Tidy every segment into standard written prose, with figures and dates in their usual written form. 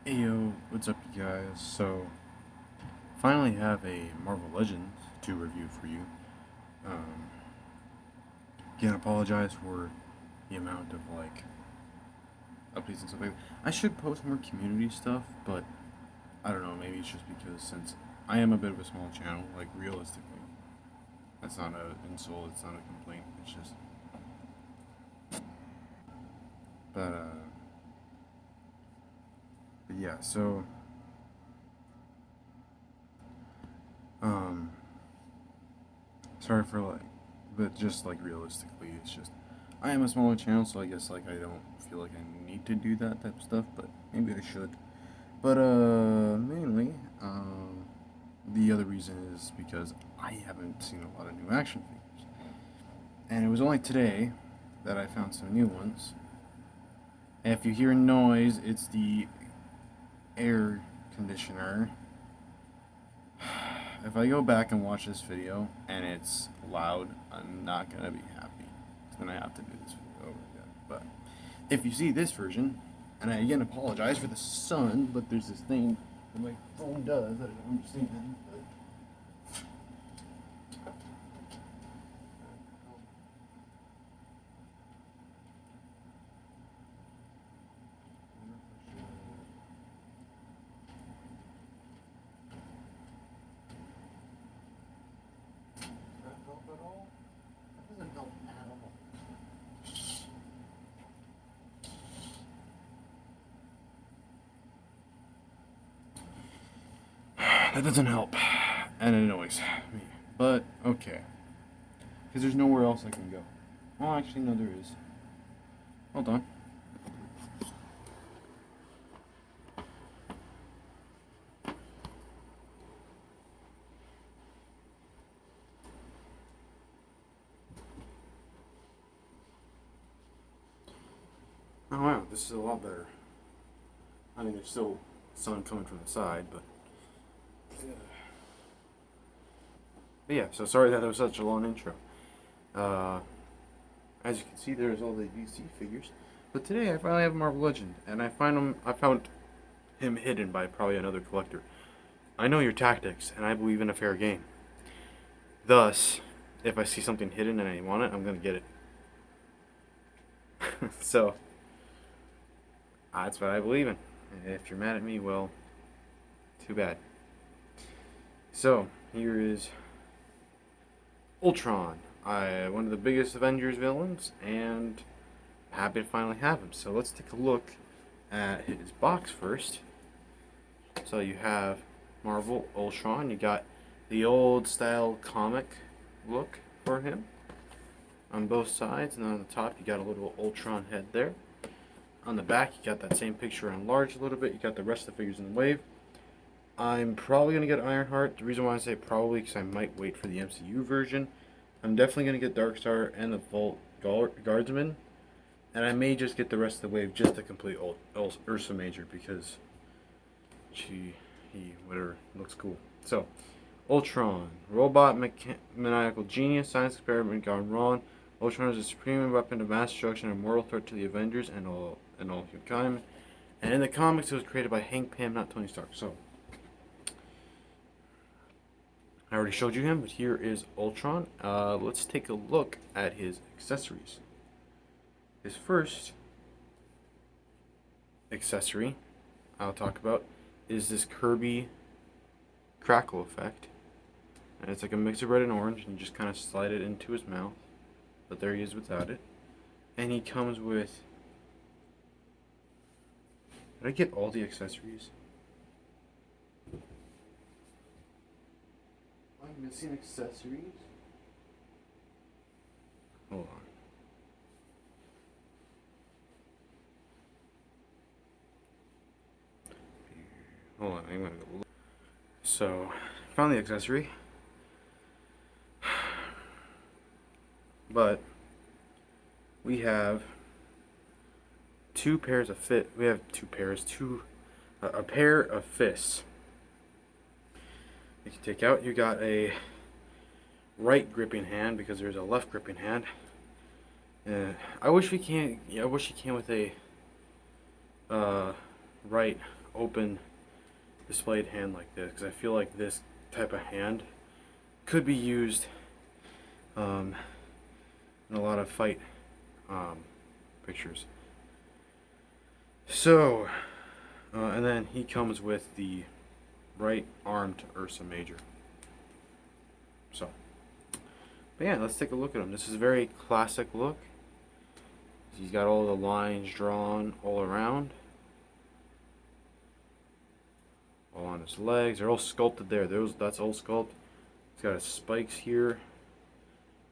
Hey yo, what's up, you guys? So, finally have a Marvel Legends to review for you. Um, Again, apologize for the amount of updates and stuff like that. I should post more community stuff, but I don't know. Maybe it's just because since I am a bit of a small channel, like realistically, that's not an insult. It's not a complaint. It's just, but but yeah. So, um, sorry for but just realistically, it's just I am a smaller channel, so I guess I don't feel like I need to do that type of stuff, but maybe I should. But mainly, the other reason is because I haven't seen a lot of new action figures, and it was only today that I found some new ones. And if you hear noise, it's the air conditioner. If I go back and watch this video and it's loud, I'm not gonna be happy. Then I have to do this video over again. But if you see this version, and I again apologize for the sun, but there's this thing that my phone does that I don't understand. Does that help at all? That doesn't help at all. That doesn't help, and it annoys me. But okay, because there's nowhere else I can go. Oh, actually, no, there is. Hold on. Oh wow, this is a lot better. I mean, there's still sun coming from the side, but yeah. So sorry that was such a long intro. Uh, as you can see, there's all the DC figures. But today I finally have a Marvel Legend, and I found him hidden by probably another collector. I know your tactics, and I believe in a fair game. Thus, if I see something hidden and I want it, I'm gonna get it. So that's what I believe in. If you're mad at me, well, too bad. So here is Ultron, one of the biggest Avengers villains, and happy to finally have him. So let's take a look at his box first. So you have Marvel Ultron. You got the old style comic look for him on both sides, and then on the top you got a little Ultron head there. On the back you got that same picture enlarged a little bit. You got the rest of the figures in the wave. I'm probably gonna get Ironheart. The reason why I say probably because I might wait for the MCU version. I'm definitely gonna get Darkstar and the Vault Guardsman, and I may just get the rest of the wave just to complete Ursa Major because whatever, looks cool. So, Ultron, robot maniacal genius, science experiment gone wrong. Ultron is a supreme weapon of mass destruction and mortal threat to the Avengers and all humankind. And in the comics, it was created by Hank Pym, not Tony Stark. So, I already showed you him, but here is Ultron. Let's take a look at his accessories. His first accessory I'll talk about is this Kirby crackle effect. And it's like a mix of red and orange, and you just kind of slide it into his mouth. But there he is without it. And he comes with... Did I get all the accessories? I'm missing accessories? Hold on. Hold on, I'm gonna go look. So, found the accessory. But we have two pairs of we have two pairs, a pair of fists. You can take out, you got a right gripping hand because there's a left gripping hand. I wish we can with a right open displayed hand like this, because I feel like this type of hand could be used in a lot of fight pictures. So, and then he comes with the right arm to Ursa Major. So, but yeah, let's take a look at him. This is a very classic look. He's got all the lines drawn all around. All on his legs. They're all sculpted there. That's all sculpt. He's got his spikes here.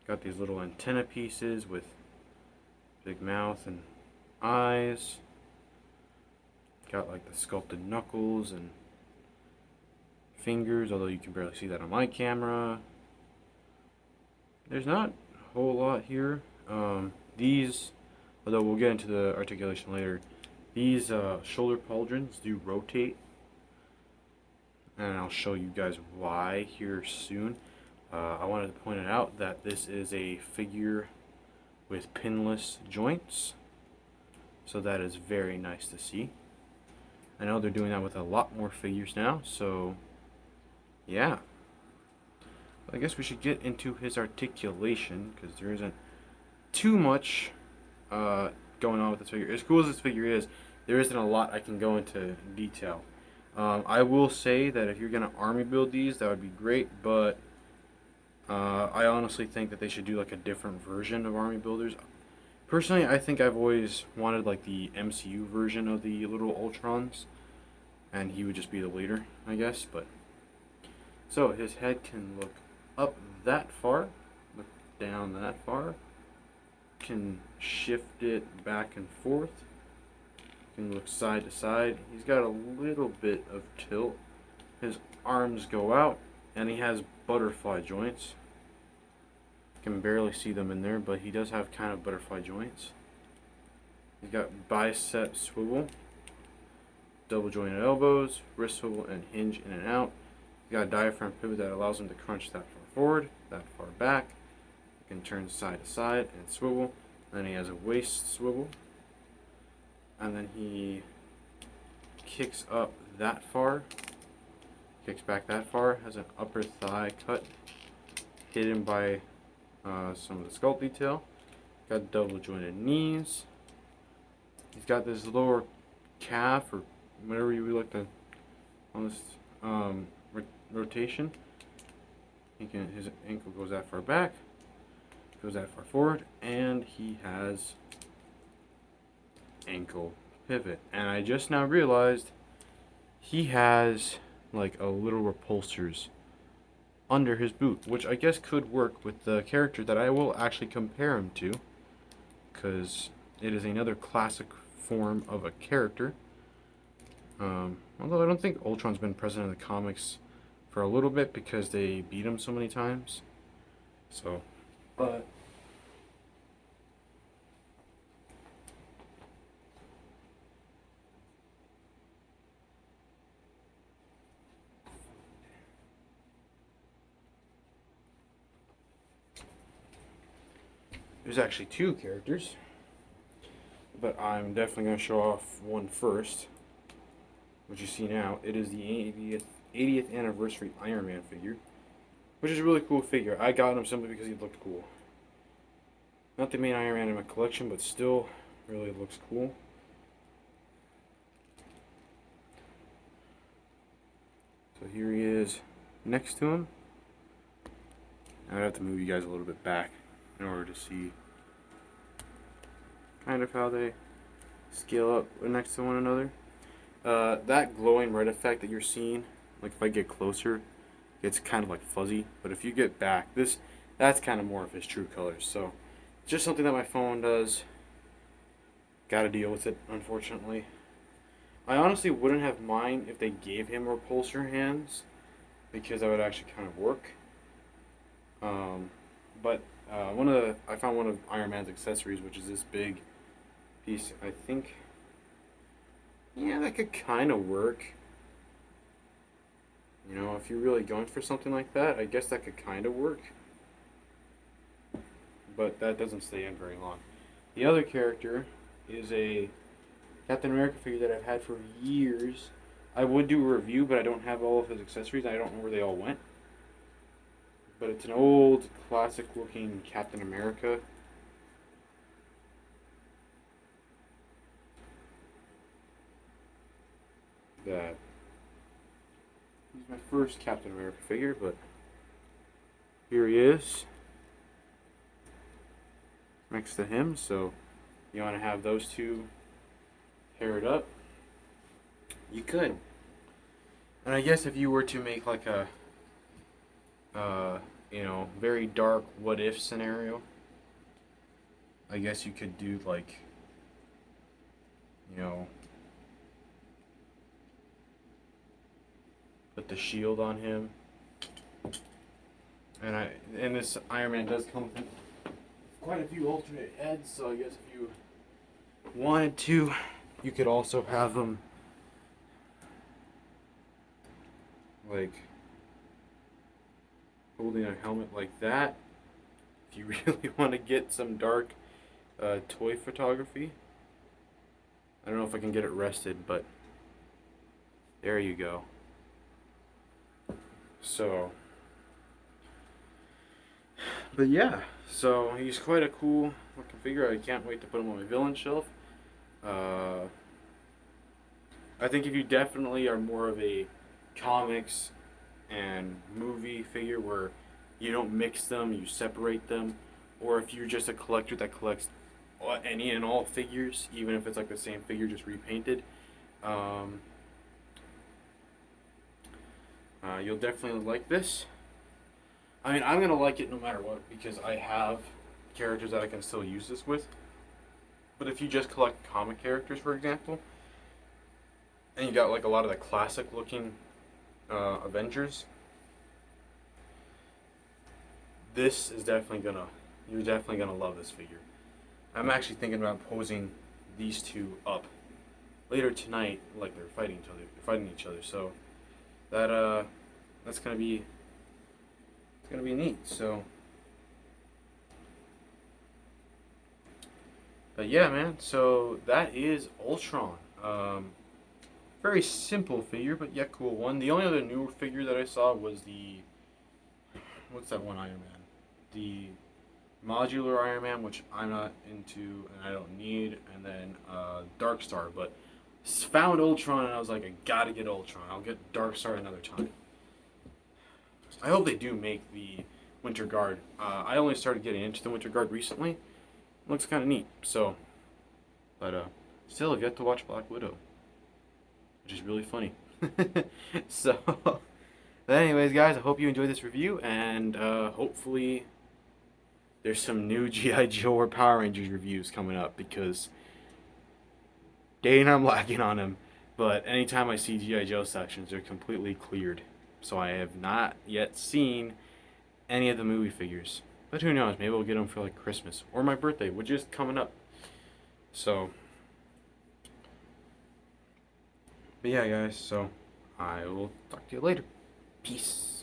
Got these little antenna pieces with big mouth and eyes. Got like the sculpted knuckles and fingers, although you can barely see that on my camera. There's not a whole lot here. These, although we'll get into the articulation later, these shoulder pauldrons do rotate, and I'll show you guys why here soon. I wanted to point it out that this is a figure with pinless joints, so that is very nice to see. I know they're doing that with a lot more figures now, so yeah. I guess we should get into his articulation, because there isn't too much going on with this figure. As cool as this figure is, there isn't a lot I can go into detail. I will say that if you're going to army build these, that would be great, but I honestly think that they should do like a different version of army builders. Personally, I think I've always wanted like the MCU version of the little Ultrons, and he would just be the leader, I guess. But so his head can look up that far, look down that far, can shift it back and forth, can look side to side. He's got a little bit of tilt. His arms go out, and he has butterfly joints. Can barely see them in there, but he does have kind of butterfly joints. He's got bicep swivel, double jointed elbows, wrist swivel, and hinge in and out. He's got a diaphragm pivot that allows him to crunch that far forward, that far back. He can turn side to side and swivel. Then he has a waist swivel, and then he kicks up that far, kicks back that far, has an upper thigh cut hidden by some of the sculpt detail. Got double jointed knees. He's got this lower calf, or whatever you would like to on this rotation. His ankle goes that far back, goes that far forward, and he has ankle pivot. And I just now realized he has like a little repulsors under his boot, which I guess could work with the character that I will actually compare him to, because it is another classic form of a character. Although I don't think Ultron's been present in the comics for a little bit because they beat him so many times. So, but there's actually two characters, but I'm definitely going to show off one first, which you see now. It is the 80th anniversary Iron Man figure, which is a really cool figure. I got him simply because he looked cool. Not the main Iron Man in my collection, but still really looks cool. So here he is next to him. I'd have to move you guys a little bit back in order to see kind of how they scale up next to one another. That glowing red effect that you're seeing, like if I get closer, it's kind of like fuzzy, but if you get back, that's kind of more of his true colors. So it's just something that my phone does. Gotta deal with it, unfortunately. I honestly wouldn't have mind if they gave him repulsor hands, because that would actually kind of work. But I found one of Iron Man's accessories, which is this big piece. I think, yeah, that could kind of work. You know, if you're really going for something like that, I guess that could kind of work. But that doesn't stay in very long. The other character is a Captain America figure that I've had for years. I would do a review, but I don't have all of his accessories. I don't know where they all went. But it's an old, classic-looking Captain America. That he's my first Captain America figure, but here he is next to him. So you want to have those two paired up, you could. And I guess if you were to make like a very dark what if scenario, I guess you could do like, you know, put the shield on him. And this Iron Man does come with quite a few alternate heads, so I guess if you wanted to, you could also have them like holding a helmet like that. If you really want to get some dark toy photography. I don't know if I can get it rested, but there you go. So, but yeah, so he's quite a cool looking figure. I can't wait to put him on my villain shelf. I think if you definitely are more of a comics and movie figure where you don't mix them, you separate them, or if you're just a collector that collects any and all figures, even if it's like the same figure just repainted, you'll definitely like this. I mean, I'm gonna like it no matter what because I have characters that I can still use this with. But if you just collect comic characters, for example, and you got like a lot of the classic looking Avengers, this is you're definitely gonna love this figure. I'm actually thinking about posing these two up later tonight, like they're fighting each other. So that's gonna be neat. So, but yeah, man. So that is Ultron. Very simple figure, but yet cool one. The only other new figure that I saw was what's that one Iron Man? The modular Iron Man, which I'm not into and I don't need, and then Dark Star. But found Ultron and I was like, I gotta get Ultron. I'll get Dark Star another time. I hope they do make the Winter Guard. I only started getting into the Winter Guard recently. It looks kind of neat. So, but still, I've yet to watch Black Widow, which is really funny. So, but anyways, guys, I hope you enjoyed this review, and hopefully there's some new G.I. Joe or Power Rangers reviews coming up because dang, I'm lacking on them. But anytime I see G.I. Joe sections, they're completely cleared. So I have not yet seen any of the movie figures. But who knows? Maybe we'll get them for like Christmas or my birthday, which is coming up. So, but yeah, guys. So I will talk to you later. Peace.